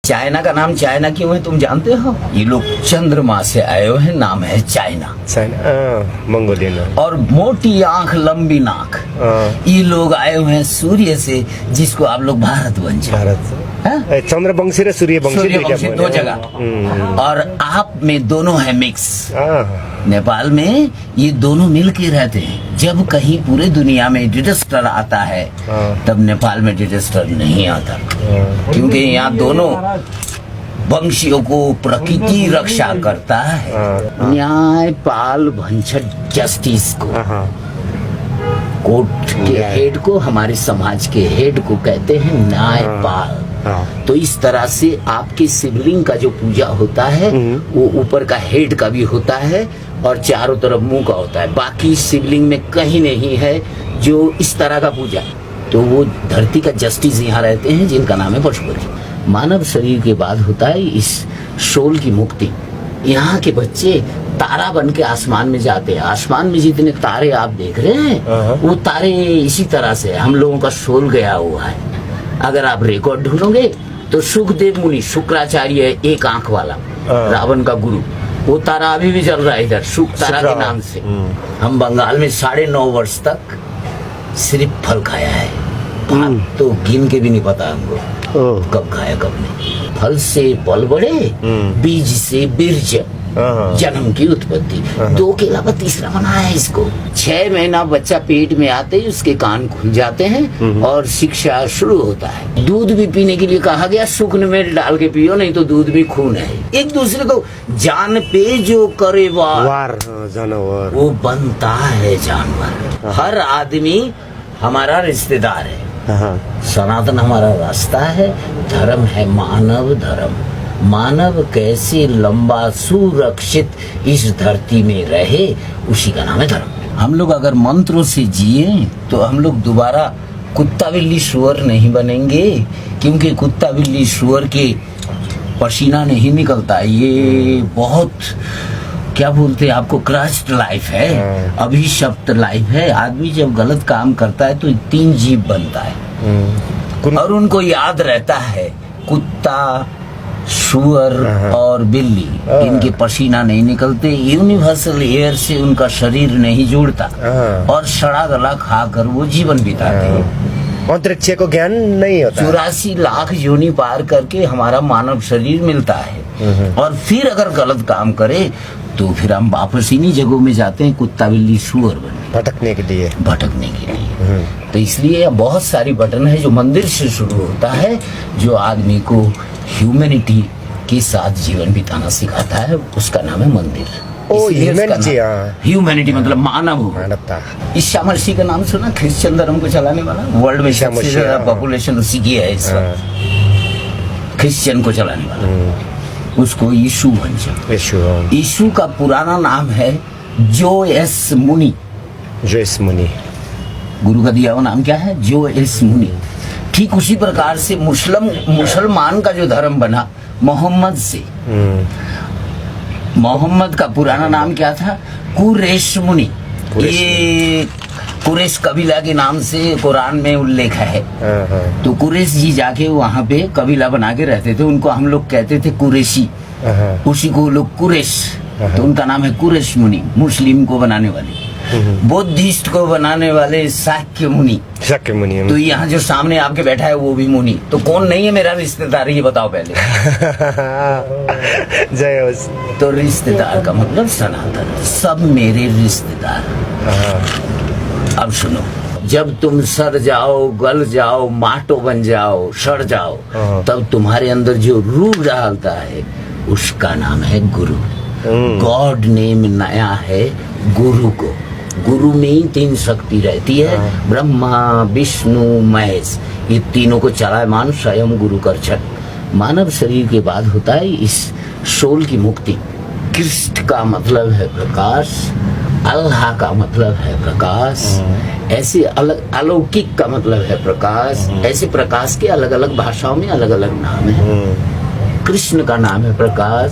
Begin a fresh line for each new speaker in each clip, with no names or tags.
China का नाम China क्यों है तुम जानते हो? ये लोग चंद्रमा से आए हुए हैं, नाम है चाइना।
मंगोलियन।
और मोटी आंख लंबी नाक, ये लोग आए हुए हैं सूर्य से, जिसको आप लोग भारत बन जाओ।
भारत चंद्रवंशी रे सूर्यवंशी
दो जगह। और आप में दोनों है मिक्स। नेपाल में ये दोनों मिल के रहते हैं। जब कहीं पूरे दुनिया में डिजास्टर आता है तब नेपाल में डिजास्टर नहीं आता, क्योंकि यहाँ दोनों वंशियों को प्रकृति रक्षा करता है। न्यायपाल भंछट जस्टिस को, कोर्ट के हेड को, हमारे समाज के हेड को कहते हैं न्यायपाल। तो इस तरह से आपके शिवलिंग का जो पूजा होता है वो ऊपर का हेड का भी होता है और चारों तरफ मुंह का होता है। बाकी शिवलिंग में कहीं नहीं है जो इस तरह का पूजा। तो वो धरती का जस्टिस यहाँ रहते हैं, जिनका नाम है पशुपति। मानव शरीर के बाद होता है इस शोल की मुक्ति। यहाँ के बच्चे तारा बन के आसमान में जाते हैं। आसमान में जितने तारे आप देख रहे हैं वो तारे इसी तरह से हम लोगों का शोल गया हुआ है। अगर आप रिकॉर्ड ढूंढोगे तो सुखदेव मुनि, शुक्राचार्य, एक आंख वाला, रावण का गुरु, वो तारा अभी भी चल रहा है इधर, शुक तारा के नाम से। हम बंगाल में 9.5 वर्ष तक सिर्फ फल खाया है। तो गिन के भी नहीं पता हमको कब खाया कब नहीं। फल से फल बढ़े, बीज से बीर्ज, जन्म की उत्पत्ति। 2 के अलावा तीसरा बनाया है इसको। 6 महीना बच्चा पेट में आते ही उसके कान खुल जाते हैं और शिक्षा शुरू होता है। दूध भी पीने के लिए कहा गया, शुक्न में डाल के पियो, नहीं तो दूध भी खून है। एक दूसरे को जान पे जो करे वार
जानवर,
वो बनता है जानवर। हर आदमी हमारा रिश्तेदार है। सनातन हमारा रास्ता है, धर्म है मानव धर्म। मानव कैसे लंबा सुरक्षित इस धरती में रहे, उसी का नाम है धर्म। हम लोग अगर मंत्रों से जिए तो हम लोग दोबारा कुत्ता बिल्ली सुअर नहीं बनेंगे, क्योंकि कुत्ता बिल्ली सुअर के पसीना नहीं निकलता। ये बहुत क्या बोलते हैं आपको, क्रस्ट लाइफ है, अभिशप्त लाइफ है। आदमी जब गलत काम करता है तो 3 जीव बनता है और उनको याद रहता है कुत्ता, सुअर और बिल्ली, इनके पसीना नहीं निकलते, यूनिवर्सल एयर से उनका शरीर नहीं जुड़ता और सड़ा गला खाकर वो जीवन बिताते हैं।
अंतरिक्ष को ज्ञान नहीं होता।
84 लाख योनि पार करके हमारा मानव शरीर मिलता है और फिर अगर गलत काम करे तो फिर हम वापस इन्हीं जगहों में जाते हैं, कुत्ता बिल्ली सुअर बनने,
भटकने के लिए।
तो इसलिए बहुत सारी बटन है जो मंदिर से शुरू होता है, जो आदमी को ह्यूमैनिटी के साथ जीवन बिताना सिखाता है, उसका नाम है मंदिर। ह्यूमैनिटी मतलब मानवता। ईसा मसीह का नाम सुना? क्रिश्चियन धर्म को चलाने वाला, वर्ल्ड में सबसे ज्यादा पॉपुलेशन उसी की है इस वक्त, क्रिश्चियन को चलाने वाला। उसको यीशु भंजा। यीशु का पुराना नाम है जोएस मुनि। गुरु का दिया हुआ नाम क्या है? जोएस मुनि। ठीक उसी प्रकार से मुसलमान का जो धर्म बना मोहम्मद से, मोहम्मद का पुराना नाम क्या था? कुरैश मुनि। ये कुरैश कबीला के नाम से कुरान में उल्लेख है। तो कुरैश जी जाके वहाँ पे कबीला बना के रहते थे, उनको हम लोग कहते थे कुरैशी, उसी को लोग कुरैश, तो उनका नाम है कुरैश मुनि। मुस्लिम को बनाने वाले, बुद्धिस्ट को बनाने वाले शाक्य मुनि। तो यहाँ जो सामने आपके बैठा है वो भी मुनि। तो कौन नहीं है मेरा रिश्तेदार, ये बताओ पहले।
जय हो।
तो रिश्तेदार का मतलब सनातन, सब मेरे रिश्तेदार। अब सुनो, जब तुम सड़ जाओ, गल जाओ, माटो बन जाओ, सड़ जाओ, तब तुम्हारे अंदर जो रूह डालता है उसका नाम है गुरु। गॉड नेम नया है गुरु को। गुरु में ही 3 शक्ति रहती है, ब्रह्मा विष्णु महेश, ये तीनों को चलायमान स्वयं गुरु कर छठ। मानव शरीर के बाद होता है इस सोल की मुक्ति। कृष्ण का मतलब है प्रकाश, अल्लाह का मतलब है प्रकाश, ऐसे अलग अलौकिक का मतलब है प्रकाश। ऐसे प्रकाश के अलग अलग भाषाओं में अलग अलग नाम है। कृष्ण का नाम है प्रकाश।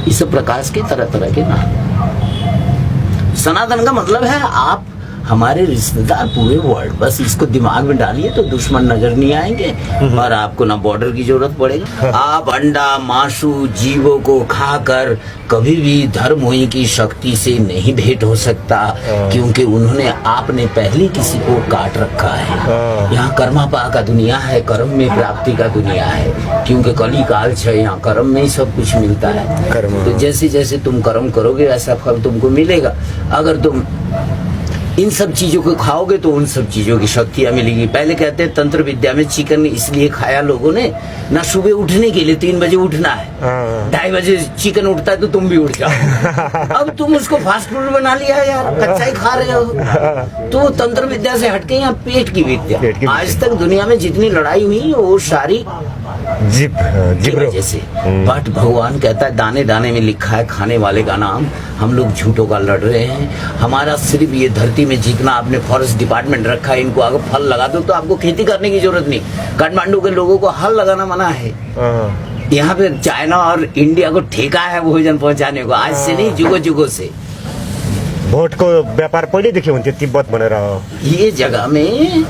इस प्रकाश के तरह तरह के नाम। सनातन का मतलब है आप हमारे रिश्तेदार पूरे वर्ल्ड, बस इसको दिमाग में डालिए तो दुश्मन नजर नहीं आएंगे और आपको ना बॉर्डर की जरूरत पड़ेगी। आप अंडा मांसू जीवों को खाकर कभी भी धर्मोही की शक्ति से नहीं भेंट हो सकता, क्योंकि उन्होंने आपने पहले किसी को काट रखा है। यहाँ कर्मापा का दुनिया है, कर्म में प्राप्ति का दुनिया है, क्योंकि कली काल है, यहाँ कर्म में ही सब कुछ मिलता है। तो जैसे जैसे तुम कर्म करोगे वैसा फल तुमको मिलेगा। अगर तुम इन सब चीजों को खाओगे तो उन सब चीजों की शक्तियां मिलेगी। पहले कहते हैं तंत्र विद्या में चिकन इसलिए खाया लोगों ने, ना सुबह उठने के लिए 3 बजे उठना है, 2:30 बजे चिकन उठता है तो तुम भी उठ जाओ। अब तुम उसको फास्ट फूड बना लिया है यार, कच्चा ही खा रहे हो। तो तंत्र विद्या से हटके यहाँ पेट की विद्या। आज तक दुनिया में जितनी लड़ाई हुई वो सारी की वजह से। बट भगवान कहता है दाने दाने में लिखा है खाने वाले का नाम। हम लोग झूठों का लड़ रहे हैं। हमारा सिर्फ ये धरती में जितना आपने फॉरेस्ट डिपार्टमेंट रखा है, इनको अगर फल लगा दो तो आपको खेती करने की जरूरत नहीं। काठमांडू के लोगों को हल लगाना मना है। यहाँ पे चाइना और इंडिया को ठेका है भोजन पहुंचाने को, आज से नहीं जुगों जुगों से।
भोट को व्यापार पहले देखे हुन्थ्यो तिब्बत भनेर।
ये जगह में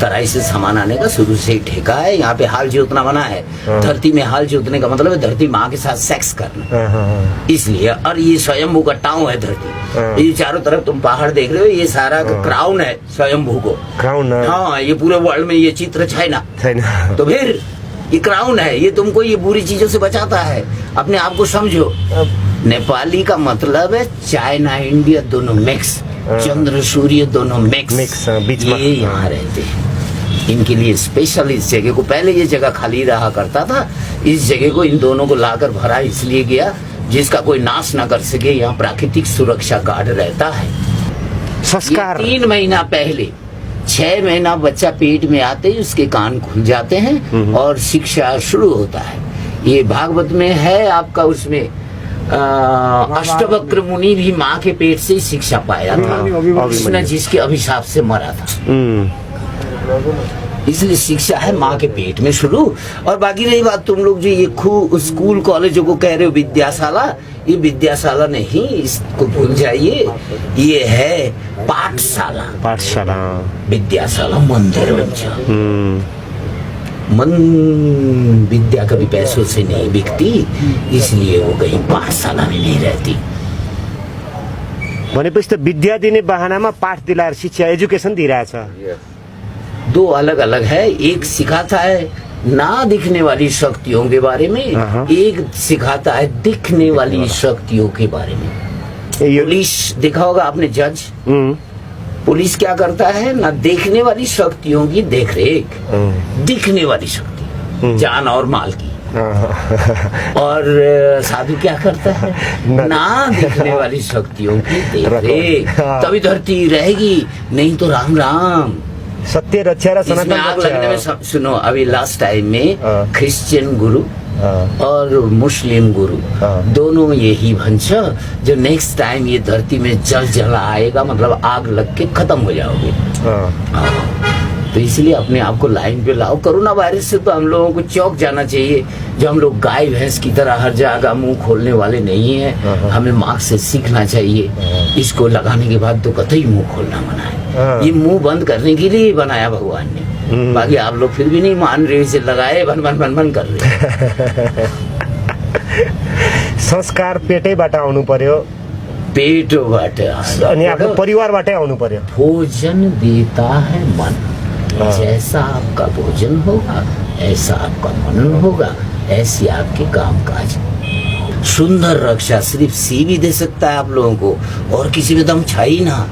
तराई से सामान आने का शुरू से ही ठेका है। यहाँ पे हाल जोतना मना है। धरती में हाल जोतने का मतलब है धरती माँ के साथ सेक्स करना, इसलिए। और ये स्वयंभू का टाउन है धरती। ये चारों तरफ तुम पहाड़ देख रहे हो, ये सारा क्राउन है स्वयंभू को। क्राउन? हाँ, ये पूरे वर्ल्ड में ये चित्र चाइना। तो फिर ये क्राउन है, ये तुमको ये बुरी चीजों से बचाता है। अपने आप को समझो। नेपाली का मतलब है चाइना इंडिया दोनों मिक्स, चंद्र सूर्य दोनों मिक्स। ये यहाँ रहते हैं। इनके लिए स्पेशल इस जगह को, पहले ये जगह खाली रहा करता था, इस जगह को इन दोनों को लाकर भरा इसलिए गया जिसका कोई नाश ना कर सके। यहाँ प्राकृतिक सुरक्षा गार्ड रहता है। संस्कार 3 महीना पहले, 6 महीना बच्चा पेट में आते ही उसके कान खुल जाते हैं और शिक्षा शुरू होता है। ये भागवत में है आपका, उसमें अष्टवक्र मुनि भी माँ के पेट से ही शिक्षा पाया था, कृष्ण जिसके अभिशाप से मरा था। इसलिए शिक्षा है माँ के पेट में शुरू। और बाकी रही बात तुम लोग जो ये स्कूल कॉलेजों को कह रहे हो विद्याशाला, ये विद्याशाला नहीं, इसको भूल जाइए। ये है पाठशाला। विद्याशाला मंदिर विद्या कभी पैसों से नहीं बिकती, इसलिए वो कहीं पाठशाला में नहीं रहती।
भनेपछि त विद्या दिने बहानामा पाठ दिलाएर शिक्षा एजुकेशन दिइरहेछ।
2 अलग अलग है। एक सिखाता है ना दिखने वाली शक्तियों के बारे में, एक सिखाता है दिखने वाली शक्तियों के बारे में। पुलिस देखा होगा आपने, जज पुलिस क्या करता है ना, देखने वाली शक्तियों की देखरेख, दिखने वाली शक्ति जान और माल की। और साधु क्या करता है ना, दिखने वाली शक्तियों की देखरेख। तभी धरती रहेगी, नहीं तो राम राम।
सत्य रक्षा र सनातन
आग लगने में सुनो, अभी लास्ट टाइम में क्रिश्चियन गुरु और मुस्लिम गुरु दोनों यही भन्छ, जो नेक्स्ट टाइम ये धरती में जल आएगा, मतलब आग लग के खत्म हो जाओगे। तो इसलिए अपने आप को लाइन पे लाओ। कोरोना वायरस से तो हम लोगों को चौंक जाना चाहिए। जो हम लोग गाय भैंस की तरह हर जगह मुंह खोलने वाले नहीं है, हमें मास्क से सीखना चाहिए। इसको लगाने के बाद तो कतई मुंह खोलना मना है। ये मुंह बंद करने के लिए बनाया भगवान ने। बाकी आप लोग फिर भी नहीं मान रहे, इसे लगाए भन कर रहे।
संस्कार पेटैबाट आउनु पर्यो,
पेटबाट
अनि आफ्नो परिवारबाटै आउनु पर्यो।
भोजन देता है मन, जैसा आपका भोजन होगा ऐसा आपका मनन होगा, ऐसी आपके काम काज। सुंदर रक्षा सिर्फ सीवी दे सकता है आप लोगों को, और किसी में दम छाई ना।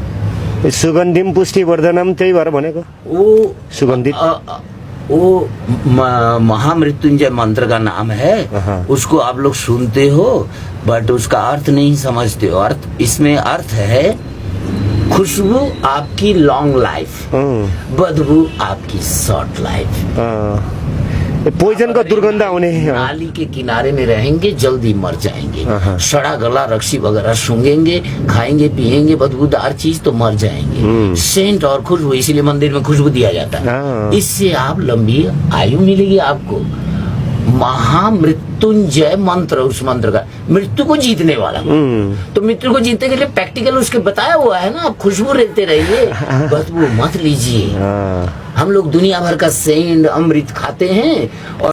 सुगंधिम पुष्टिवर्धनम त्यही भएर भनेको।
वो
सुगंधित
वो महामृत्युंजय मंत्र का नाम है। उसको आप लोग सुनते हो बट उसका अर्थ नहीं समझते हो। अर्थ इसमें अर्थ है खुशबू आपकी लॉन्ग लाइफ, बदबू आपकी शॉर्ट लाइफ।
पोइजन का दुर्गंध आउने।
नाली के किनारे में रहेंगे जल्दी मर जाएंगे। सड़ा गला रक्सी वगैरह सूंघेंगे, खाएंगे पिएंगे बदबूदार चीज तो मर जाएंगे। सेंट और खुशबू, इसीलिए मंदिर में खुशबू दिया जाता है। इससे आप लंबी आयु मिलेगी आपको। महामृत्युंजय मंत्र, उस मंत्र का मृत्यु को जीतने वाला। तो मृत्यु को जीतने के लिए प्रैक्टिकल उसके बताया हुआ है ना, आप खुशबू लेते रहिए, बस वो मत लीजिए। हम लोग दुनिया भर का सेंध अमृत खाते हैं और